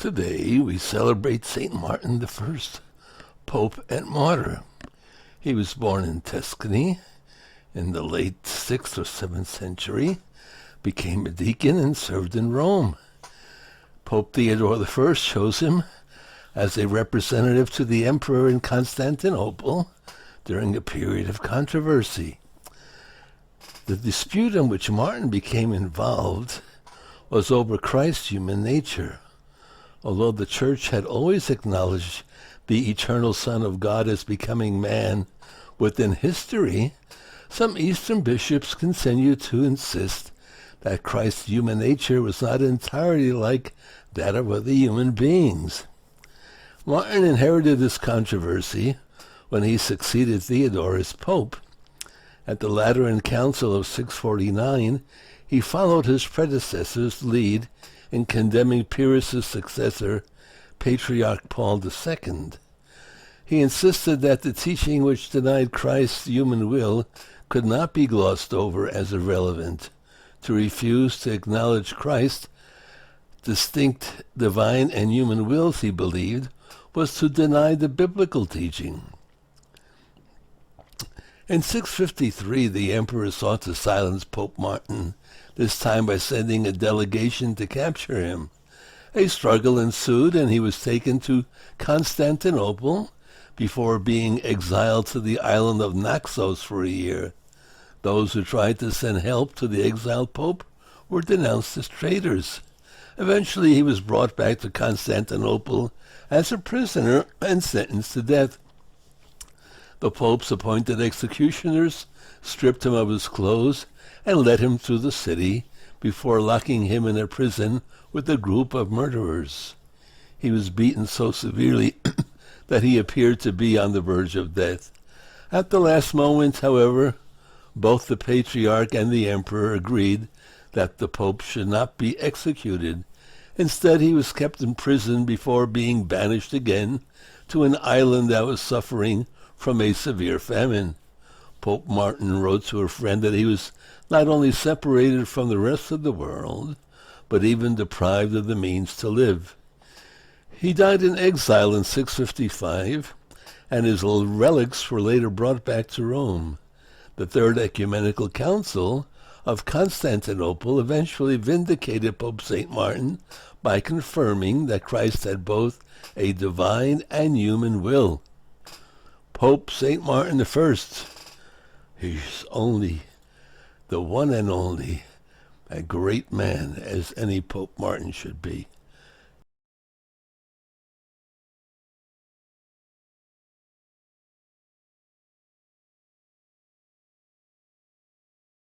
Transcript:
Today we celebrate St. Martin the First, Pope and Martyr. He was born in Tuscany in the late 6th or 7th century, became a deacon and served in Rome. Pope Theodore I chose him as a representative to the emperor in Constantinople during a period of controversy. The dispute in which Martin became involved was over Christ's human nature. Although the Church had always acknowledged the eternal Son of God as becoming man within history, some Eastern bishops continued to insist that Christ's human nature was not entirely like that of other human beings. Martin inherited this controversy when he succeeded Theodore as Pope. At the Lateran Council of 649, he followed his predecessor's lead in condemning Pyrrhus' successor, Patriarch Paul II. He insisted that the teaching which denied Christ's human will could not be glossed over as irrelevant. To refuse to acknowledge Christ's distinct divine and human wills, he believed, was to deny the biblical teaching. In 653, the emperor sought to silence Pope Martin, this time by sending a delegation to capture him. A struggle ensued, and he was taken to Constantinople before being exiled to the island of Naxos for a year. Those who tried to send help to the exiled pope were denounced as traitors. Eventually, he was brought back to Constantinople as a prisoner and sentenced to death. The popes appointed executioners, stripped him of his clothes, and led him through the city before locking him in a prison with a group of murderers. He was beaten so severely that he appeared to be on the verge of death. At the last moment, however, both the Patriarch and the Emperor agreed that the Pope should not be executed. Instead, he was kept in prison before being banished again to an island that was suffering from a severe famine. Pope Martin wrote to a friend that he was not only separated from the rest of the world, but even deprived of the means to live. He died in exile in 655, and his relics were later brought back to Rome. The Third Ecumenical Council of Constantinople eventually vindicated Pope St. Martin by confirming that Christ had both a divine and human will. Pope St. Martin I, he's only the one and only, a great man as any Pope Martin should be.